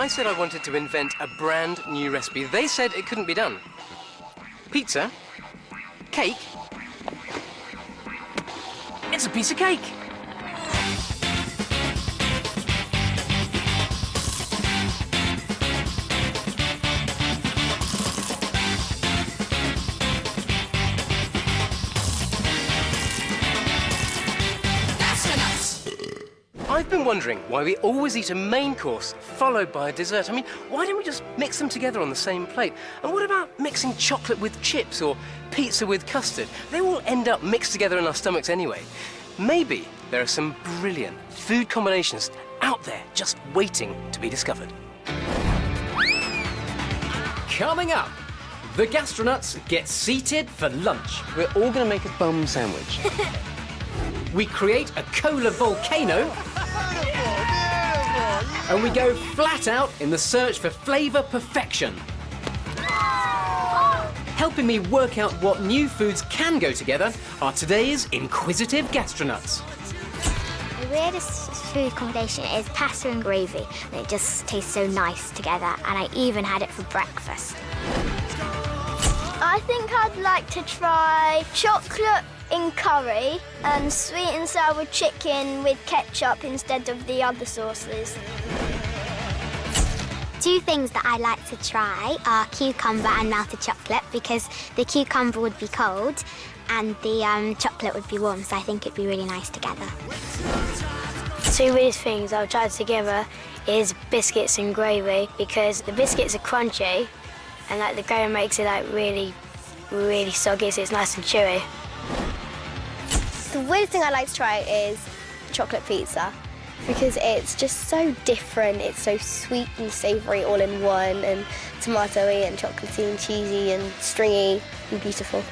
I said I wanted to invent a brand new recipe. They said it couldn't be done. Pizza? Cake? It's a piece of cake! I've been wondering why we always eat a main course followed by a dessert. I mean, why don't we just mix them together on the same plate? And what about mixing chocolate with chips or pizza with custard? They all end up mixed together in our stomachs anyway. Maybe there are some brilliant food combinations out there just waiting to be discovered. Coming up, the Gastronuts get seated for lunch. We're all going to make a bum sandwich. We create a cola volcano. And we go flat out in the search for flavour perfection. Helping me work out what new foods can go together are today's inquisitive Gastronuts. The weirdest food combination is pasta and gravy. It just tastes so nice together, and I even had it for breakfast. I think I'd like to try chocolate in curry and sweet and sour chicken with ketchup instead of the other sauces. Two things that I like to try are cucumber and melted chocolate, because the cucumber would be cold and the chocolate would be warm, so I think it'd be really nice together. Two weirdest things I've tried together is biscuits and gravy, because the biscuits are crunchy and like the gravy makes it like really, really soggy, so it's nice and chewy. The weirdest thing I like to try is chocolate pizza, because it's just so different. It's so sweet and savoury all in one, and tomatoey and chocolatey and cheesy and stringy and beautiful.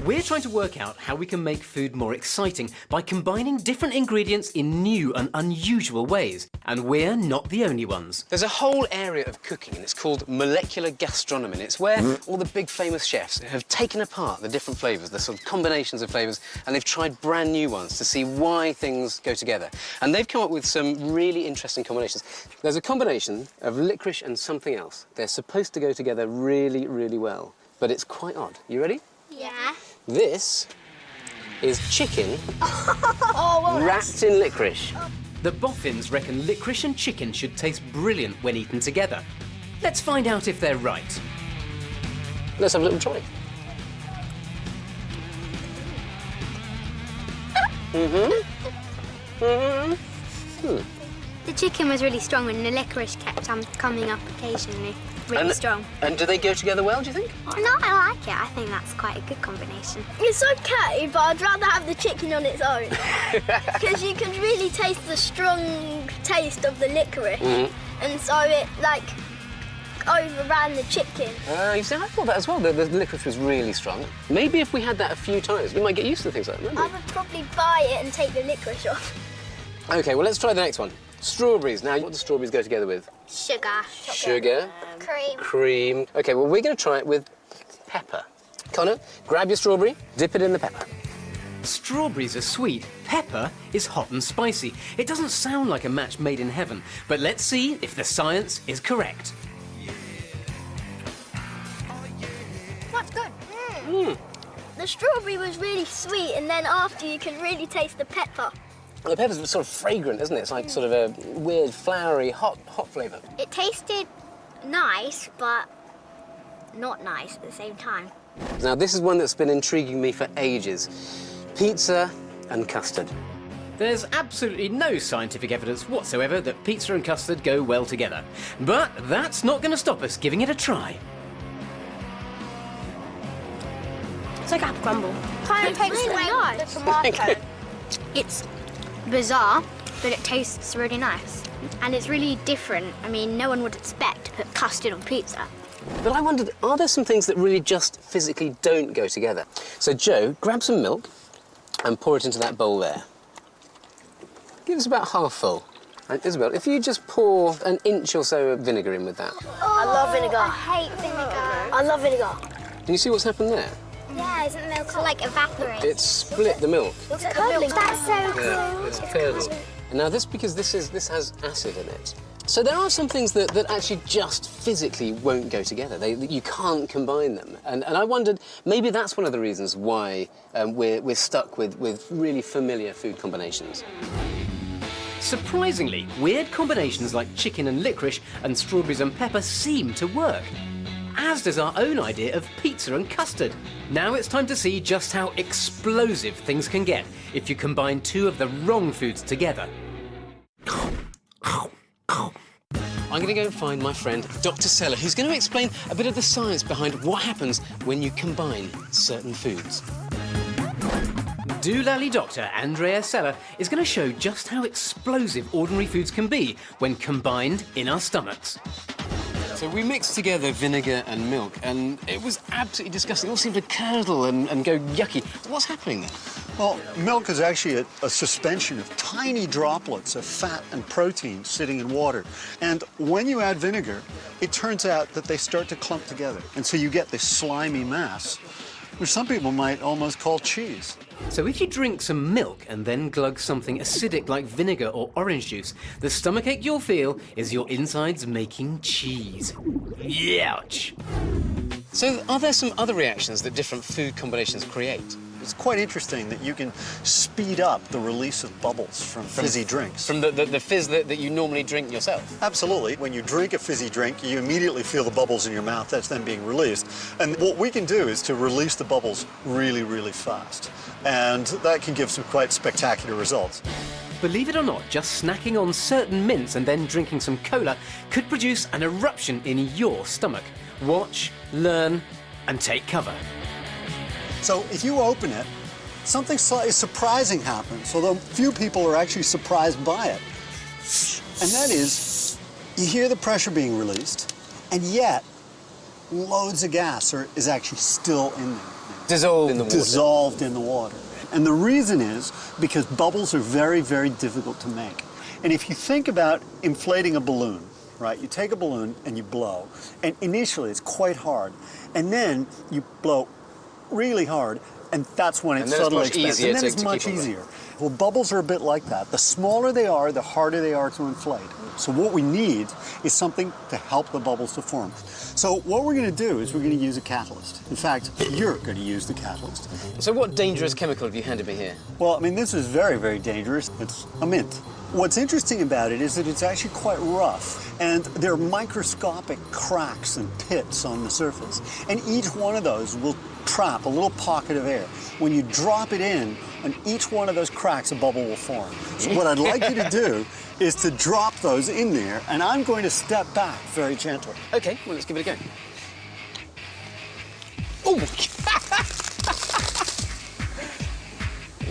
We're trying to work out how we can make food more exciting by combining different ingredients in new and unusual ways. And we're not the only ones. There's a whole area of cooking, and it's called molecular gastronomy. And it's where all the big famous chefs have taken apart the different flavours, the sort of combinations of flavours, and they've tried brand new ones to see why things go together. And they've come up with some really interesting combinations. There's a combination of licorice and something else. They're supposed to go together really, really well, but it's quite odd. You ready? Yeah. This is chicken wrapped in licorice. The boffins reckon licorice and chicken should taste brilliant when eaten together. Let's find out if they're right. Let's have a little try. The chicken was really strong and the licorice kept coming up occasionally. Really strong. And do they go together well, do you think? No, I like it. I think that's quite a good combination. It's okay, but I'd rather have the chicken on its own. Because you can really taste the strong taste of the licorice. And so it, like, overran the chicken. You see, I thought that as well. The licorice was really strong. Maybe if we had that a few times, we might get used to things like that, wouldn't I would probably buy it and take the licorice off. we? OK, well, let's try the next one. Strawberries. Now, what do strawberries go together with? Sugar. Sugar. Cream. Cream. OK, well, we're going to try it with pepper. Connor, grab your strawberry, dip it in the pepper. Strawberries are sweet, pepper is hot and spicy. It doesn't sound like a match made in heaven, but let's see if the science is correct. That's good. The strawberry was really sweet, and then after you can really taste the pepper. The pepper's sort of fragrant, isn't it? It's like sort of a weird, flowery, hot flavour. It tasted nice, but not nice at the same time. Now, this is one that's been intriguing me for ages. Pizza and custard. There's absolutely no scientific evidence whatsoever that pizza and custard go well together. But that's not going to stop us giving it a try. It's like apple crumble. Kind of tastes like the tomato. It's bizarre, but it tastes really nice. And it's really different. I mean, no one would expect to put custard on pizza. But I wondered, are there some things that really just physically don't go together? So, Joe, grab some milk and pour it into that bowl there. Give us about half full. And Isabel, if you just pour an inch or so of vinegar in with that. I love vinegar. I hate vinegar. I love vinegar. Can you see what's happened there? Yeah, isn't milk like evaporate? It's split the milk. It's curdling. That's so cool. Yeah, it's curdled. And now because this has acid in it. So there are some things that actually just physically won't go together. You can't combine them. And I wondered, maybe that's one of the reasons why we're stuck with really familiar food combinations. Surprisingly, weird combinations like chicken and licorice and strawberries and pepper seem to work. As does our own idea of pizza and custard. Now it's time to see just how explosive things can get if you combine two of the wrong foods together. I'm going to go and find my friend, Dr. Seller, who's going to explain a bit of the science behind what happens when you combine certain foods. Doolally Doctor Andrea Seller is going to show just how explosive ordinary foods can be when combined in our stomachs. So we mixed together vinegar and milk, and it was absolutely disgusting. It all seemed to curdle and go yucky. What's happening there? Well, milk is actually a suspension of tiny droplets of fat and protein sitting in water. And when you add vinegar, it turns out that they start to clump together. And so you get this slimy mass, which some people might almost call cheese. So if you drink some milk and then glug something acidic like vinegar or orange juice, the stomachache you'll feel is your insides making cheese. Ouch! So are there some other reactions that different food combinations create? It's quite interesting that you can speed up the release of bubbles from fizzy drinks. From the fizz that you normally drink yourself? Absolutely. When you drink a fizzy drink, you immediately feel the bubbles in your mouth. That's then being released. And what we can do is to release the bubbles really, really fast. And that can give some quite spectacular results. Believe it or not, just snacking on certain mints and then drinking some cola could produce an eruption in your stomach. Watch, learn, and take cover. So if you open it, something slightly surprising happens, although few people are actually surprised by it. And that is, you hear the pressure being released, and yet loads of gas is actually still in there. Dissolved in the water. Dissolved in the water. And the reason is because bubbles are very, very difficult to make. And if you think about inflating a balloon, right? You take a balloon and you blow, and initially it's quite hard. And then you blow really hard, and that's when it suddenly expands. And then it's much easier. Well, bubbles are a bit like that. The smaller they are, the harder they are to inflate. So what we need is something to help the bubbles to form. So what we're going to do is we're going to use a catalyst. In fact, you're going to use the catalyst. So what dangerous chemical have you handed me here? Well, I mean, this is very, very dangerous. It's a mint. What's interesting about it is that it's actually quite rough, and there are microscopic cracks and pits on the surface, and each one of those will trap a little pocket of air. When you drop it in, on each one of those cracks, a bubble will form. So what I'd like you to do is to drop those in there, and I'm going to step back very gently. Okay, well, let's give it a go. Oh!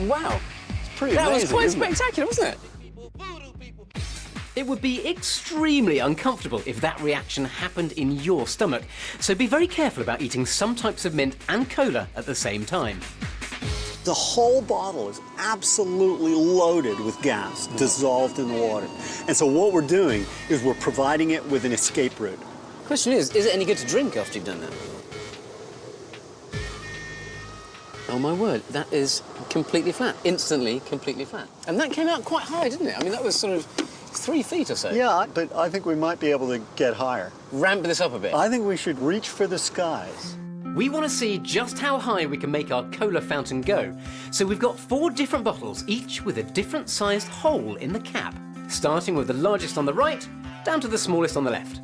Wow. It's pretty amazing, That was quite isn't it? spectacular, wasn't it? It would be extremely uncomfortable if that reaction happened in your stomach, so be very careful about eating some types of mint and cola at the same time. The whole bottle is absolutely loaded with gas dissolved in the water. And so what we're doing is we're providing it with an escape route. Question is it any good to drink after you've done that? Oh my word, that is completely flat. Instantly, completely flat. And that came out quite high, didn't it? I mean, that was sort of 3 feet or so. Yeah, but I think we might be able to get higher. Ramp this up a bit. I think we should reach for the skies. We want to see just how high we can make our cola fountain go, so we've got 4 different bottles, each with a different sized hole in the cap, starting with the largest on the right, down to the smallest on the left.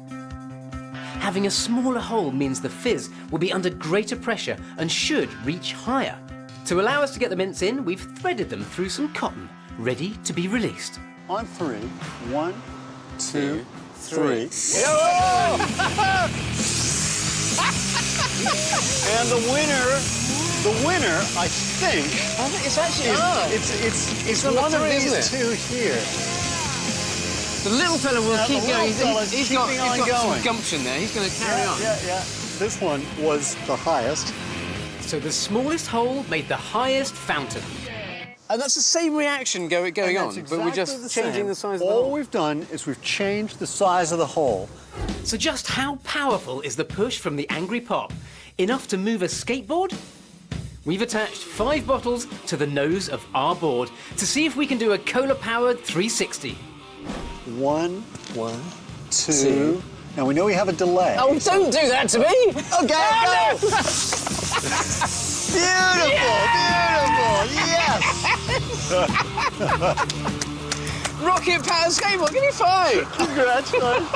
Having a smaller hole means the fizz will be under greater pressure and should reach higher. To allow us to get the mints in, we've threaded them through some cotton, ready to be released. On 3. 1, 2, 3. And the winner, I think, It's actually it's number one of 3, these isn't it? 2 here. The little fella will Now, keep the going. little fella's He's got keeping on going. some gumption there. He's going to carry on. Yeah. This one was the highest. So the smallest hole made the highest fountain. And that's the same reaction going And on, that's but we're exactly just the changing same. the size of the All hole. we've done is we've changed the size of the hole. So just how powerful is the push from the angry pop? Enough to move a skateboard? we've attached 5 bottles to the nose of our board to see if we can do a cola-powered 360. 1, 2. Now we know we have a delay. Oh, don't do that to me! Okay, go! Beautiful, yes! Rocket powered skateboard, give me 5! Congratulations.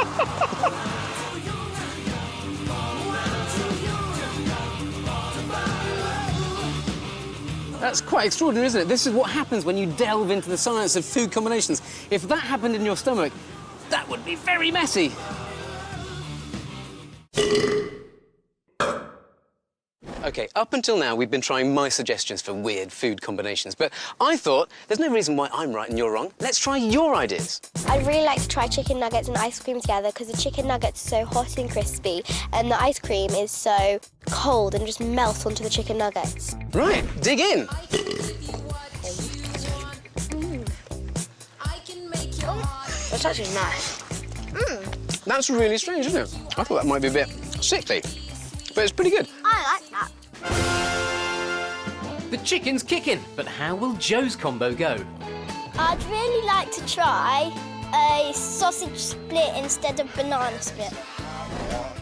That's quite extraordinary, isn't it? This is what happens when you delve into the science of food combinations. If that happened in your stomach, that would be very messy. OK, up until now, we've been trying my suggestions for weird food combinations, but I thought there's no reason why I'm right and you're wrong. Let's try your ideas. I'd really like to try chicken nuggets and ice cream together because the chicken nuggets are so hot and crispy and the ice cream is so cold and just melts onto the chicken nuggets. Right, dig in. That's actually nice. That's really strange, isn't it? I thought that might be a bit sickly, but it's pretty good. I like that. The chicken's kicking, but how will Joe's combo go? I'd really like to try a sausage split instead of banana split.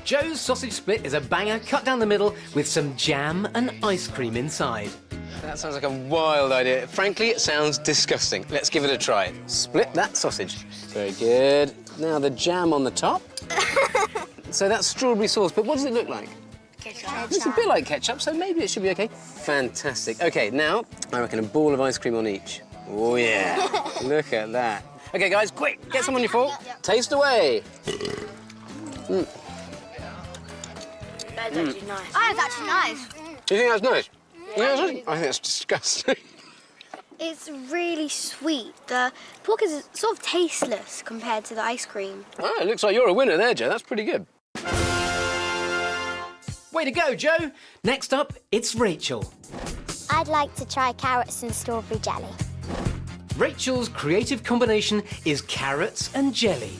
Joe's sausage split is a banger cut down the middle with some jam and ice cream inside. That sounds like a wild idea. Frankly, it sounds disgusting. Let's give it a try. Split that sausage. Very good. Now the jam on the top. So that's strawberry sauce, but what does it look like? It's a bit like ketchup, so maybe it should be OK. Fantastic. OK, now I reckon a ball of ice cream on each. Oh, yeah. Look at that. OK, guys, quick, get some on your fork. Taste away. That's actually nice. Oh, that's actually nice. Do you think that's nice? Yeah, I think that's disgusting. It's really sweet. The pork is sort of tasteless compared to the ice cream. Oh, it looks like you're a winner there, Joe. That's pretty good. Way to go, Joe! Next up, it's Rachel. I'd like to try carrots and strawberry jelly. Rachel's creative combination is carrots and jelly.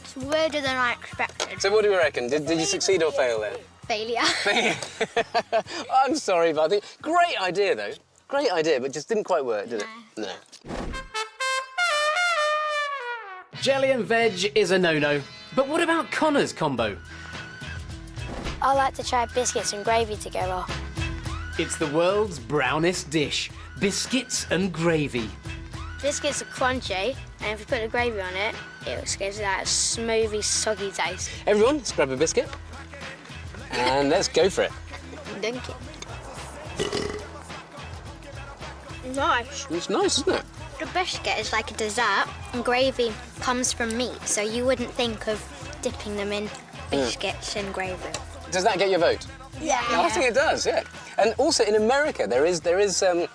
It's weirder than I expected. So what do we reckon? Did you succeed or fail there? Failure. I'm sorry, buddy. Great idea, though. Great idea, but just didn't quite work, did it? No. Jelly and veg is a no-no. But what about Connor's combo? I like to try biscuits and gravy together. It's the world's brownest dish, biscuits and gravy. Biscuits are crunchy, and if you put the gravy on it, it gives that smoothie, soggy taste. Everyone, let's grab a biscuit. And let's go for it. Dunk it. Nice. It's nice, isn't it? The biscuit is like a dessert, and gravy comes from meat, so you wouldn't think of dipping them in biscuits and gravy. Does that get your vote? Yeah. I think it does, yeah. And also in America, there is a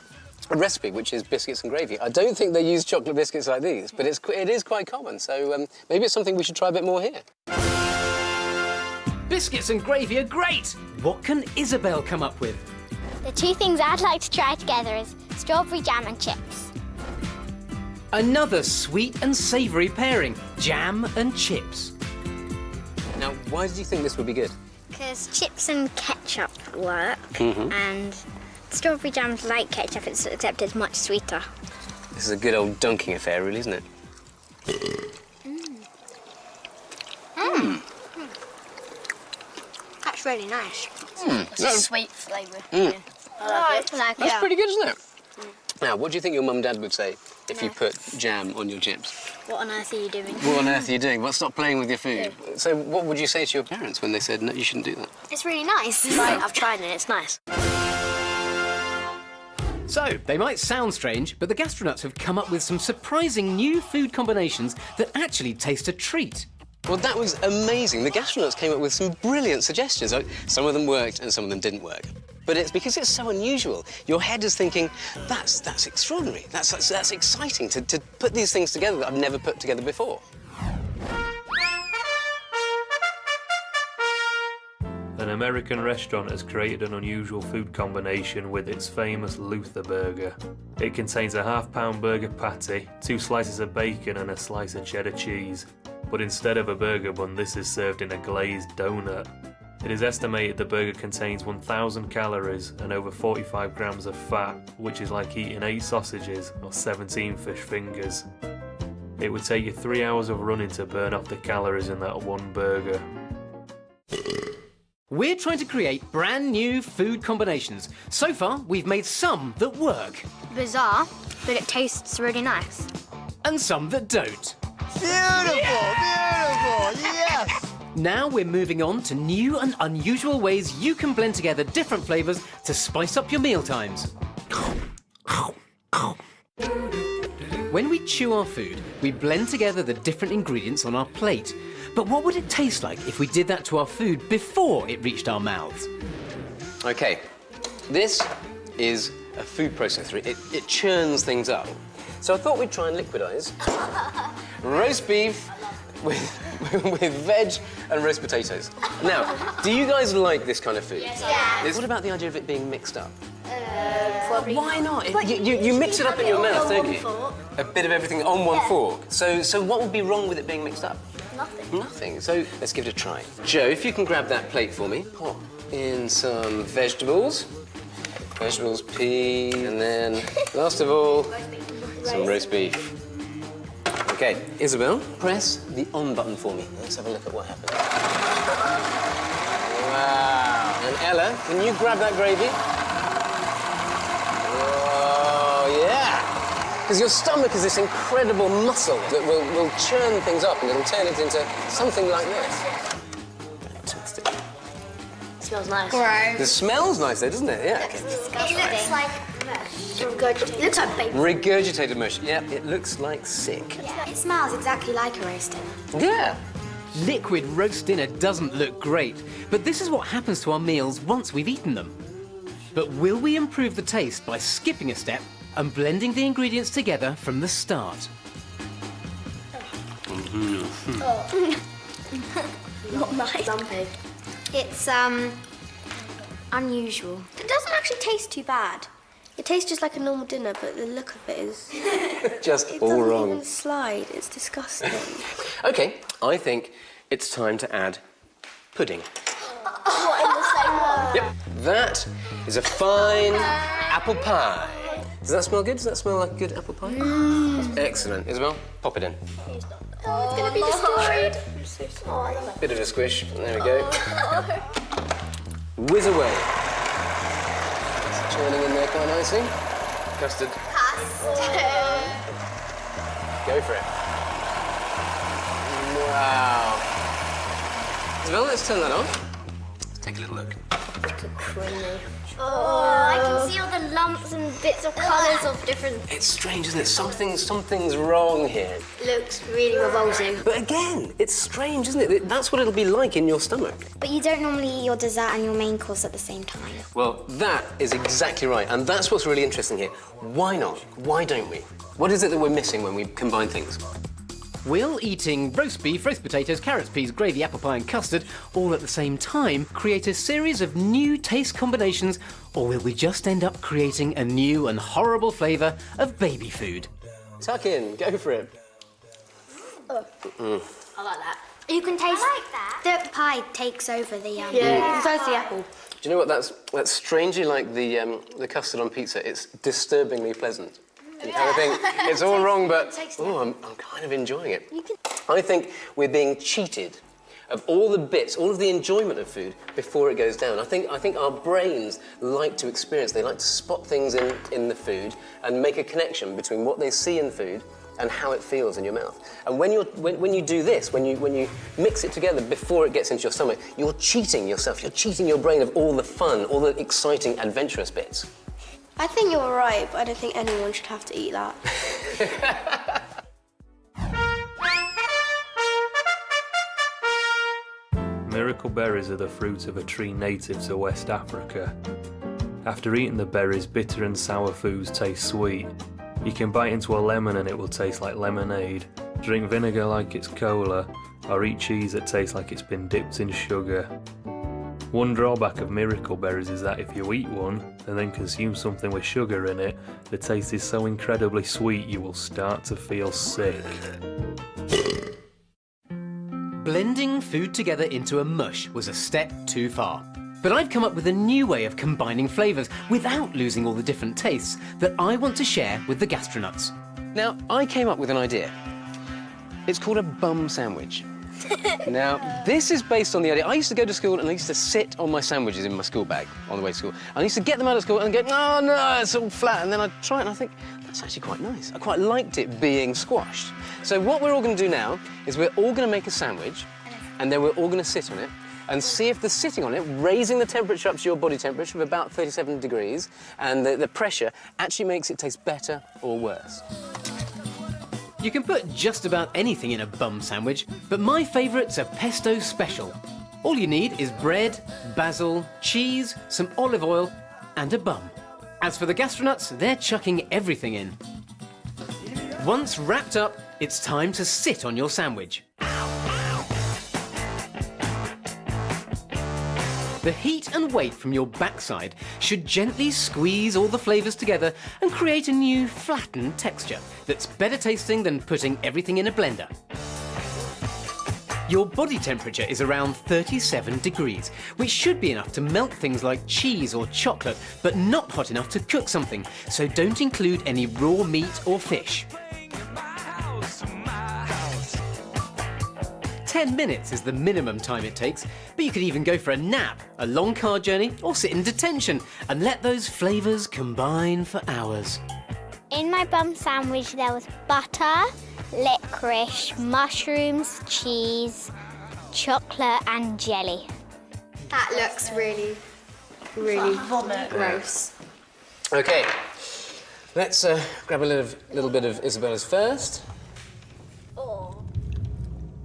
recipe which is biscuits and gravy. I don't think they use chocolate biscuits like these, but it is quite common. So maybe it's something we should try a bit more here. Biscuits and gravy are great! What can Isabel come up with? The two things I'd like to try together is strawberry jam and chips. Another sweet and savoury pairing, jam and chips. Now, why did you think this would be good? Because chips and ketchup work, and strawberry jam's like ketchup, except it's much sweeter. This is a good old dunking affair, really, isn't it? That's really nice. It's a sweet flavour. Yeah. I like it. That's pretty good, isn't it? Now, what do you think your mum and dad would say if you put jam on your chips? What on earth are you doing? What on earth are you doing? Well, stop playing with your food. So what would you say to your parents when they said, no, you shouldn't do that? It's really nice. Right, I've tried it, it's nice. So, they might sound strange, but the Gastronuts have come up with some surprising new food combinations that actually taste a treat. Well, that was amazing. The Gastronuts came up with some brilliant suggestions. Some of them worked and some of them didn't work. But it's because it's so unusual. Your head is thinking, that's extraordinary. That's exciting to put these things together that I've never put together before. An American restaurant has created an unusual food combination with its famous Luther burger. It contains a half-pound burger patty, 2 slices of bacon and a slice of cheddar cheese. But instead of a burger bun, this is served in a glazed donut. It is estimated the burger contains 1,000 calories and over 45 grams of fat, which is like eating 8 sausages or 17 fish fingers. It would take you 3 hours of running to burn off the calories in that one burger. We're trying to create brand new food combinations. So far, we've made some that work Bizarre, but it tastes really nice. and some that don't. Beautiful, beautiful, yes! Now we're moving on to new and unusual ways you can blend together different flavours to spice up your mealtimes. When we chew our food, we blend together the different ingredients on our plate. But what would it taste like if we did that to our food before it reached our mouths? Okay, this is a food processor. It churns things up. So I thought we'd try and liquidize roast beef with veg and roast potatoes. Now, do you guys like this kind of food? Yeah. What about the idea of it being mixed up? Probably. Why not? You mix it up in your mouth, don't you? A bit of everything on one fork. So what would be wrong with it being mixed up? Nothing. Nothing. So let's give it a try. Joe, if you can grab that plate for me. Pop in some vegetables. Vegetables, pea, and then, last of all, some roast beef. Okay, Isabel, press the on button for me. Let's have a look at what happens. Wow. And Ella, can you grab that gravy? Oh, yeah. Because your stomach is this incredible muscle that will churn things up and it'll turn it into something like this. Fantastic. Smells nice. Gross. The smell's nice though, doesn't it? Yeah. Okay. It looks like Regurgitated. It looks like baby. Regurgitated mush. Yeah, it looks like sick. It smells exactly like a roast dinner. Yeah. Liquid roast dinner doesn't look great, but this is what happens to our meals once we've eaten them. But will we improve the taste by skipping a step and blending the ingredients together from the start? Not nice. Lumpy. It's unusual. It doesn't actually taste too bad. It tastes just like a normal dinner, but the look of it is... Just It all doesn't wrong. even slide. It's disgusting. Okay, I think it's time to add pudding. What, in the same one? Yep, that is a fine apple pie. Does that smell good? Does that smell like good apple pie? Excellent. Isabel, pop it in. Oh, it's going to be destroyed. I'm so sorry. Bit of a squish. There we go. Whiz away. It's churning in there quite nicely. Custard. Go for it. Wow. Isabel, let's turn that on. Let's take a little look. I can see all the lumps and bits of colours of different... It's strange, isn't it? Something's wrong here. Looks really revolting. But again, it's strange, isn't it? That's what it'll be like in your stomach. But you don't normally eat your dessert and your main course at the same time. Well, that is exactly right, and that's what's really interesting here. Why not? Why don't we? What is it that we're missing when we combine things? Will eating roast beef, roast potatoes, carrots, peas, gravy, apple pie and custard all at the same time create a series of new taste combinations, or will we just end up creating a new and horrible flavour of baby food? Tuck in, go for it. I like that. You can taste... that. The pie takes over the... Yeah, besides the apple. Do you know what? That's strangely like the custard on pizza. It's disturbingly pleasant. You kind of think it's all wrong, but I'm kind of enjoying it. I think we're being cheated of all the bits, all of the enjoyment of food before it goes down. I think our brains like to experience. They like to spot things in the food and make a connection between what they see in food and how it feels in your mouth. And when you do this, when you mix it together before it gets into your stomach, you're cheating yourself. You're cheating your brain of all the fun, all the exciting, adventurous bits. I think you're right, but I don't think anyone should have to eat that. Miracle berries are the fruit of a tree native to West Africa. After eating the berries, bitter and sour foods taste sweet. You can bite into a lemon and it will taste like lemonade, drink vinegar like it's cola, or eat cheese that tastes like it's been dipped in sugar. One drawback of miracle berries is that if you eat one and then consume something with sugar in it, the taste is so incredibly sweet you will start to feel sick. blending food together into a mush was a step too far. But I've come up with a new way of combining flavours without losing all the different tastes that I want to share with the Gastronuts. Now, I came up with an idea. It's called a bum sandwich. Now, this is based on the idea. I used to go to school and I used to sit on my sandwiches in my school bag on the way to school. I used to get them out of school and go, oh no, it's all flat. And then I'd try it and I think, that's actually quite nice. I quite liked it being squashed. So what we're all going to do now is we're all going to make a sandwich and then we're all going to sit on it and see if the sitting on it, raising the temperature up to your body temperature of about 37 degrees, and the pressure actually makes it taste better or worse. You can put just about anything in a bum sandwich, but my favourite's a pesto special. All you need is bread, basil, cheese, some olive oil, and a bum. As for the Gastronuts, they're chucking everything in. Once wrapped up, it's time to sit on your sandwich. The heat and weight from your backside should gently squeeze all the flavours together and create a new flattened texture that's better tasting than putting everything in a blender. Your body temperature is around 37 degrees, which should be enough to melt things like cheese or chocolate, but not hot enough to cook something, so don't include any raw meat or fish. 10 minutes is the minimum time it takes, but you could even go for a nap, a long car journey, or sit in detention and let those flavours combine for hours. In my bum sandwich there was butter, licorice, mushrooms, cheese, chocolate and jelly. That looks really gross. OK, let's grab a little bit of Isabella's first.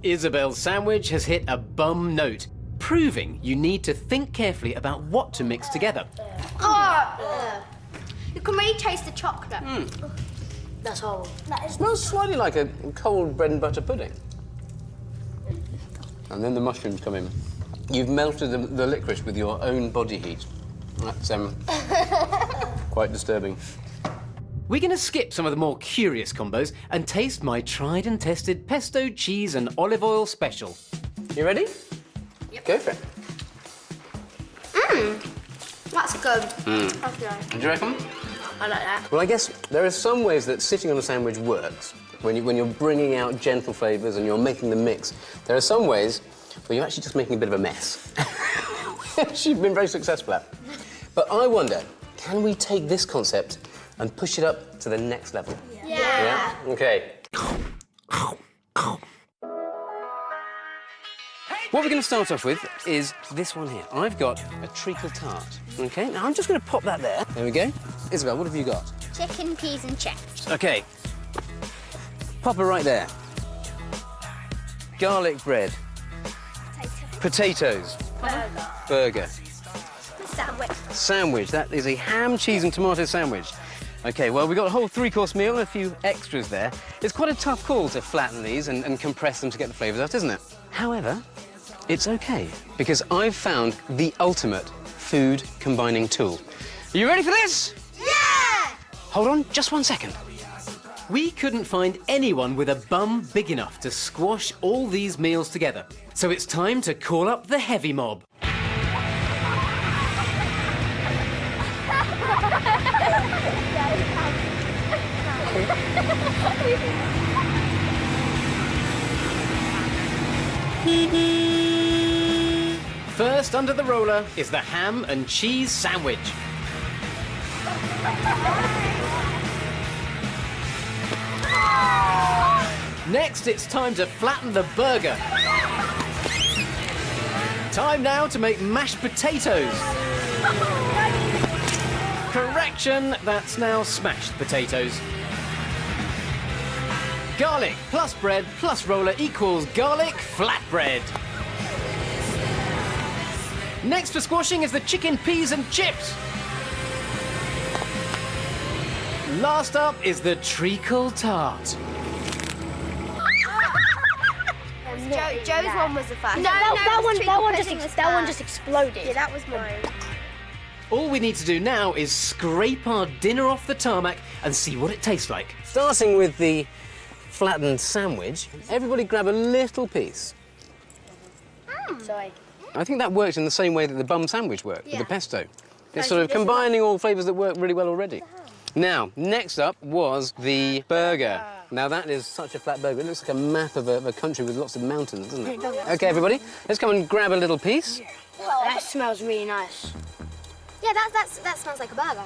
Isabel's sandwich has hit a bum note, proving you need to think carefully about what to mix together. You can really taste the chocolate. That's horrible. It smells slightly like a cold bread and butter pudding. And then the mushrooms come in. You've melted the licorice with your own body heat. That's quite disturbing. We're going to skip some of the more curious combos and taste my tried and tested pesto, cheese and olive oil special. You ready? Yep. Go for it. That's good. That's good. Do you reckon? I like that. Well, I guess there are some ways that sitting on a sandwich works. When you're bringing out gentle flavours and you're making the mix, there are some ways where you're actually just making a bit of a mess. You've been very successful at. But I wonder, can we take this concept and push it up to the next level? Yeah. OK. What we're going to start off with is this one here. I've got a treacle tart. OK, now I'm just going to pop that there. There we go. Isabel, what have you got? Chicken, peas and chips. OK. Pop her right there. Garlic bread. Potatoes. Burger. Sandwich. Sandwich. That is a ham, cheese and tomato sandwich. OK, well, we've got a whole three-course meal and a few extras there. It's quite a tough call to flatten these and compress them to get the flavours out, isn't it? However, it's OK, because I've found the ultimate food combining tool. Are you ready for this? Yeah! Hold on, just 1 second. We couldn't find anyone with a bum big enough to squash all these meals together. So it's time to call up the heavy mob. First under the roller is the ham and cheese sandwich. Next, it's time to flatten the burger. Time now to make mashed potatoes. Correction, that's now smashed potatoes. Garlic plus bread plus roller equals garlic flatbread. Next for squashing is the chicken, peas and chips. Last up is the treacle tart. Joe's one was the first. That one just exploded. Yeah, that was mine. All we need to do now is scrape our dinner off the tarmac and see what it tastes like. Starting with the flattened sandwich, everybody grab a little piece. Sorry. I think that worked in the same way that the bum sandwich worked with the pesto. It's So sort you of just combining all flavours that work really well already. Now, next up was the burger. Now, that is such a flat burger. It looks like a map of a country with lots of mountains, doesn't it? OK, everybody, let's come and grab a little piece. Oh, that smells really nice. Yeah, that smells like a burger.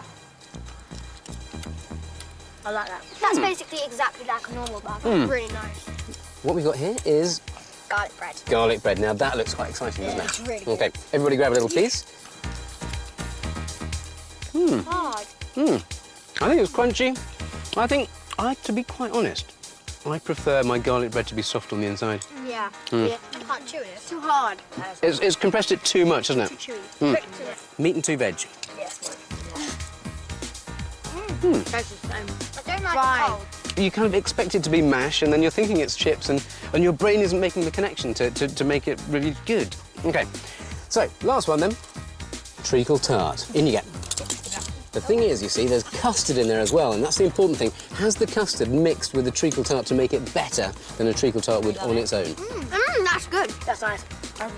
I like that. That's basically exactly like a normal burger. Really nice. What we've got here is Garlic bread. garlic bread. Now, that looks quite exciting, doesn't it? It's really good. OK, everybody grab a little piece. Hard. I think it's crunchy. To be quite honest, I prefer my garlic bread to be soft on the inside. Yeah. I can't chew it. It's too hard. It's compressed it too much, hasn't it? Too chewy. Meat and 2 veg. I don't like it cold. You kind of expect it to be mash, and then you're thinking it's chips, and your brain isn't making the connection to make it really good. OK, so last one then. Treacle tart. In you get. The thing is, you see, there's custard in there as well, and that's the important thing. Has the custard mixed with the treacle tart to make it better than a treacle tart would on its own? That's good. That's nice.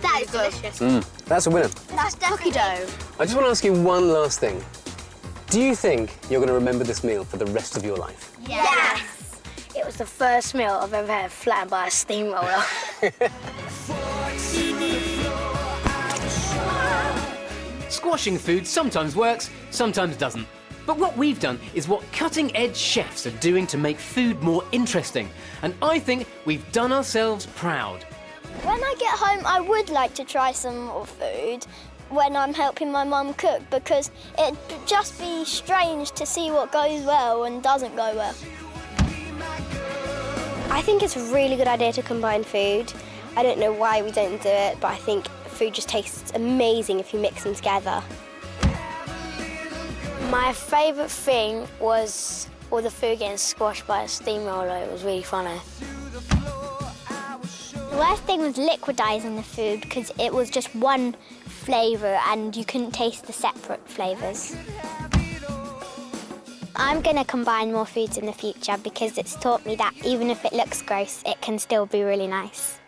That is delicious. That's a winner. That's cookie dough. I just want to ask you one last thing. Do you think you're going to remember this meal for the rest of your life? Yes. It was the first meal I've ever had flattened by a steamroller. Squashing food sometimes works, sometimes doesn't. But what we've done is what cutting-edge chefs are doing to make food more interesting. And I think we've done ourselves proud. When I get home, I would like to try some more food when I'm helping my mum cook, because it'd just be strange to see what goes well and doesn't go well. I think it's a really good idea to combine food. I don't know why we don't do it, but I think food just tastes amazing if you mix them together. My favourite thing was all the food getting squashed by a steamroller. It was really funny. The worst thing was liquidizing the food because it was just one flavour and you couldn't taste the separate flavours. I'm going to combine more foods in the future because it's taught me that even if it looks gross, it can still be really nice.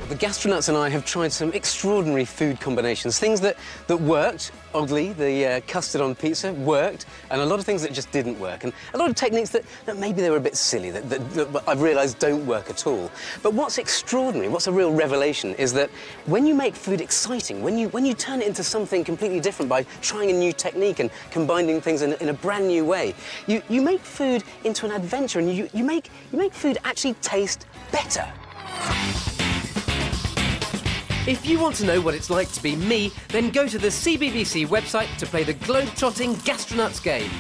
The Gastronuts and I have tried some extraordinary food combinations, things that worked. Oddly, the custard on pizza worked, and a lot of things that just didn't work, and a lot of techniques that maybe they were a bit silly, that I've realised don't work at all. But what's extraordinary, what's a real revelation, is that when you make food exciting, when you turn it into something completely different by trying a new technique and combining things in a brand new way, you make food into an adventure, and you make food actually taste better. If you want to know what it's like to be me, then go to the CBBC website to play the globe-trotting Gastronuts game.